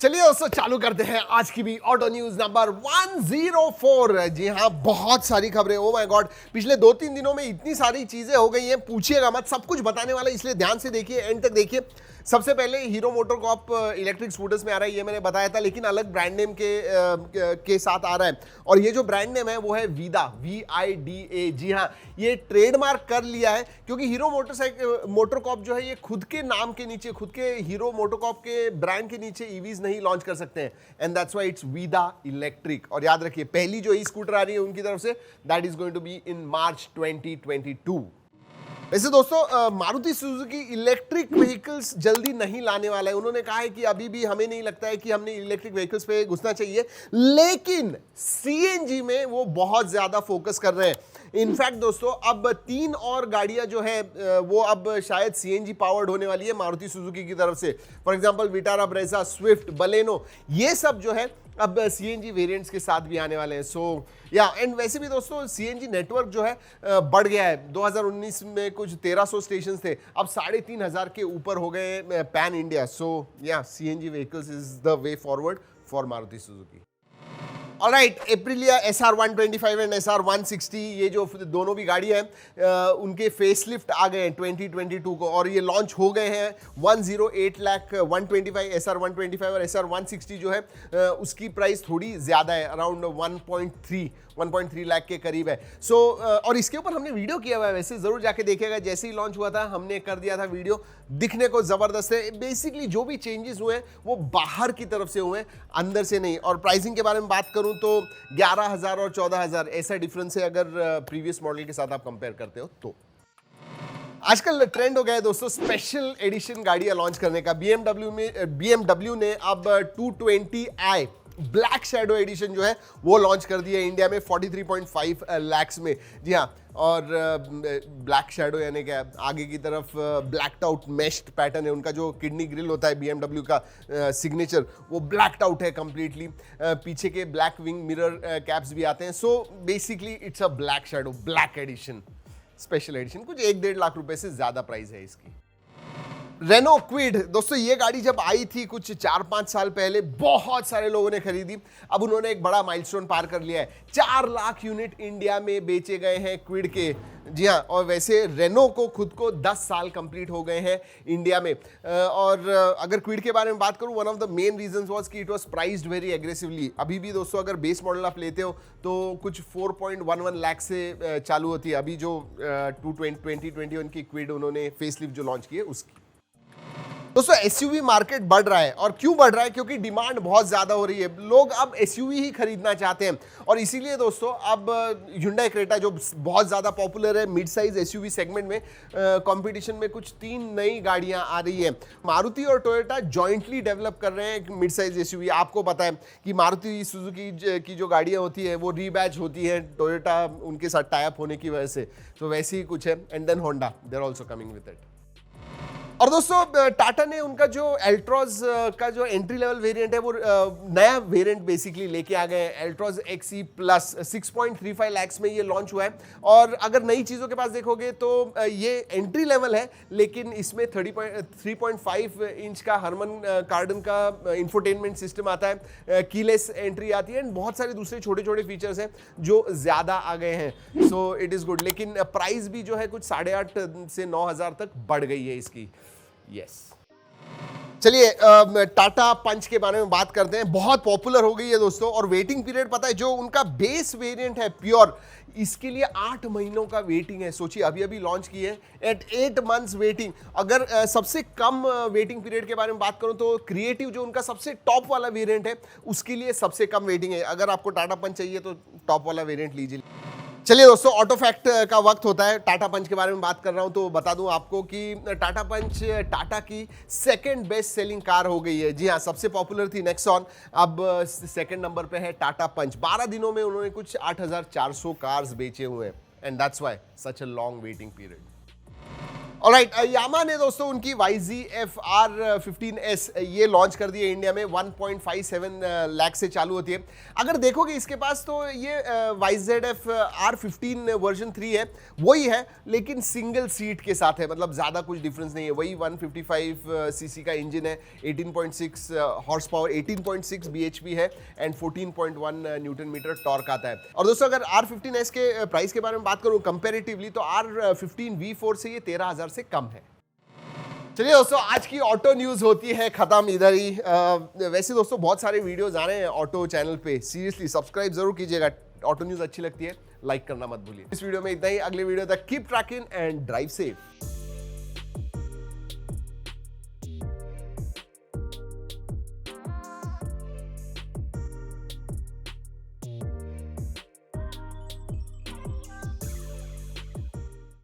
चलिए दोस्तों चालू करते हैं आज की भी ऑटो न्यूज नंबर 104। जी हाँ, बहुत सारी खबरें। ओ माय गॉड, पिछले 2-3 दिनों में इतनी सारी चीजें हो गई हैं, पूछिएगा मत। सब कुछ बताने वाला, इसलिए ध्यान से देखिए, एंड तक देखिए। सबसे पहले हीरो मोटोकॉर्प इलेक्ट्रिक स्कूटर्स में आ रहा है, ये मैंने बताया था, लेकिन अलग ब्रांड नेम के साथ आ रहा है। और ये जो ब्रांड नेम है वो है वीदा, VIDA। जी हाँ, ये ट्रेडमार्क कर लिया है क्योंकि हीरो मोटोकॉर्प जो है ये खुद के नाम के नीचे, खुद के हीरो मोटोकॉर्प के ब्रांड के नीचे ईवीज नहीं लॉन्च कर सकते हैं, and that's why it's Vida electric. और याद रखिए, पहली जो ई स्कूटर आ रही है उनकी तरफ से, that is going to be in March 2022। वैसे दोस्तों, मारुति सुजुकी इलेक्ट्रिक व्हीकल्स जल्दी नहीं लाने वाला है। उन्होंने कहा है कि अभी भी हमें नहीं लगता है कि हमने इलेक्ट्रिक व्हीकल्स पे घुसना चाहिए, लेकिन सीएनजी में वो बहुत ज्यादा फोकस कर रहे हैं। इनफैक्ट दोस्तों, अब 3 और गाड़ियां जो है वो अब शायद सीएनजी पावर्ड होने वाली है मारुति सुजुकी की तरफ से। For example Vitara, Brezza, Swift, Baleno, ये सब जो है अब सीएनजी वेरिएंट्स के साथ भी आने वाले हैं। सो या एंड वैसे भी दोस्तों, सीएनजी नेटवर्क जो है बढ़ गया है। 2019 में कुछ 1300 स्टेशन थे, अब 3500 के ऊपर हो गए pan India. So yeah CNG vehicles is the way forward for Maruti Suzuki. Alright, Aprilia SR125 and SR160, ये जो दोनों भी गाड़ियां हैं उनके फेसलिफ्ट आ गए हैं 2022 को, और ये लॉन्च हो गए हैं। 108 लाख 125 SR125 और SR160 जो है उसकी प्राइस थोड़ी ज़्यादा है, अराउंड 1.3 लाख के करीब है। सो और इसके ऊपर हमने वीडियो किया हुआ है, वैसे ज़रूर जाके देखिएगा। जैसे ही लॉन्च हुआ था हमने कर दिया था वीडियो, दिखने को ज़बरदस्त है। बेसिकली जो भी चेंजेस हुए हैं वो बाहर की तरफ से हुए हैं, अंदर से नहीं। और प्राइसिंग के बारे में बात करूं तो 11,000 और 14,000 ऐसा डिफरेंस है अगर प्रीवियस मॉडल के साथ आप कंपेयर करते हो तो। आजकल ट्रेंड हो गया है दोस्तों स्पेशल एडिशन गाड़ियां लॉन्च करने का। BMW ने अब 220i ब्लैक शैडो एडिशन जो है वो लॉन्च कर दिया है इंडिया में 43.5 लाख्स में। जी हाँ, और ब्लैक शैडो यानी क्या, आगे की तरफ ब्लैक्ड आउट मेश्ड पैटर्न है। उनका जो किडनी ग्रिल होता है BMW का सिग्नेचर, वो ब्लैक्ड आउट है कंप्लीटली। पीछे के ब्लैक विंग मिरर कैप्स भी आते हैं। So basically it's a black shadow black edition, special edition. कुछ 1-1.5 लाख रुपए से ज्यादा प्राइस है इसकी। रेनो क्विड दोस्तों, ये गाड़ी जब आई थी कुछ 4-5 साल पहले, बहुत सारे लोगों ने खरीदी। अब उन्होंने एक बड़ा माइलस्टोन पार कर लिया है, 4 लाख यूनिट इंडिया में बेचे गए हैं क्विड के। जी हाँ, और वैसे रेनो को खुद को 10 साल कंप्लीट हो गए हैं इंडिया में। और अगर क्विड के बारे में बात करूं, one of the main reasons was कि it was priced very aggressively. अभी भी दोस्तों अगर बेस मॉडल आप लेते हो तो कुछ 4.11 लाख से चालू होती है। अभी जो 2021 की क्विड उन्होंने फेसलिफ्ट जो लॉन्च की है उसकी। दोस्तों एसयूवी मार्केट बढ़ रहा है, और क्यों बढ़ रहा है? क्योंकि डिमांड बहुत ज्यादा हो रही है। लोग अब एसयूवी ही खरीदना चाहते हैं, और इसीलिए दोस्तों अब Hyundai क्रेटा जो बहुत ज्यादा पॉपुलर है मिड साइज एसयूवी सेगमेंट में, कंपटीशन में कुछ 3 नई गाड़ियां आ रही है। मारुति और टोयोटा जॉइंटली डेवलप कर रहे हैं मिड साइज एसयूवी। आपको पता है कि मारुति सुजुकी की जो गाड़ियां होती है वो रीबैच होती है टोयोटा उनके साथ टाई अप होने की वजह से, तो वैसे ही कुछ है। And then Honda, they are also coming with it. और दोस्तों टाटा ने उनका जो एल्ट्रॉज का जो एंट्री लेवल वेरिएंट है वो नया वेरिएंट बेसिकली लेके आ गए हैं। एल्ट्रॉज XE प्लस 6.35 लाख में ये लॉन्च हुआ है। और अगर नई चीज़ों के पास देखोगे तो ये एंट्री लेवल है, लेकिन इसमें 3.5 इंच का हरमन कार्डन का इंफोटेनमेंट सिस्टम आता है, कीलेस एंट्री आती है, एंड बहुत सारे दूसरे छोटे छोटे फीचर्स हैं जो ज़्यादा आ गए हैं। सो इट इज़ गुड, लेकिन प्राइस भी जो है कुछ 8,500 से 9,000 तक बढ़ गई है इसकी। यस, चलिए टाटा पंच के बारे में बात करते हैं। बहुत पॉपुलर हो गई है दोस्तों, और वेटिंग पीरियड पता है, जो उनका बेस वेरिएंट है प्योर, इसके लिए 8 महीनों का वेटिंग है। सोचिए, अभी अभी लॉन्च की है एट 8 मंथ्स वेटिंग। अगर सबसे कम वेटिंग पीरियड के बारे में बात करूं तो क्रिएटिव जो उनका सबसे टॉप वाला वेरिएंट है उसके लिए सबसे कम वेटिंग है। अगर आपको टाटा पंच चाहिए तो टॉप वाला वेरिएंट लीजिए। चलिए दोस्तों, ऑटो फैक्ट का वक्त होता है। टाटा पंच के बारे में बात कर रहा हूं तो बता दूं आपको कि टाटा पंच टाटा की सेकंड बेस्ट सेलिंग कार हो गई है। जी हां, सबसे पॉपुलर थी नेक्सॉन, अब सेकंड नंबर पे है टाटा पंच। 12 दिनों में उन्होंने कुछ 8,400 कार्स बेचे हुए हैं, and that's why such a long waiting period. Alright, Yamaha ने दोस्तों उनकी YZF R15S ये लॉन्च कर दी है इंडिया में। 1.57 लाख से चालू होती है। अगर देखोगे इसके पास तो ये YZF R15 वर्जन 3 है, वही है लेकिन सिंगल सीट के साथ है, मतलब ज़्यादा कुछ डिफरेंस नहीं है। वही 155 सीसी का इंजन है, 18.6 हॉर्स पावर, 18.6 bhp है एंड 14.1 न्यूटन मीटर टॉर्क आता है। और दोस्तों अगर R15S के प्राइस के बारे में बात करूँ कंपेरेटिवली, तो R15 V4 से ये 13,000 से कम है। चलिए दोस्तों, आज की ऑटो न्यूज होती है खत्म इधर ही। वैसे दोस्तों बहुत सारे वीडियोस आ रहे हैं ऑटो चैनल पे, सीरियसली सब्सक्राइब जरूर कीजिएगा। ऑटो न्यूज अच्छी लगती है, लाइक करना मत भूलिए। इस वीडियो में इतना ही, अगले वीडियो तक keep trekking and drive safe.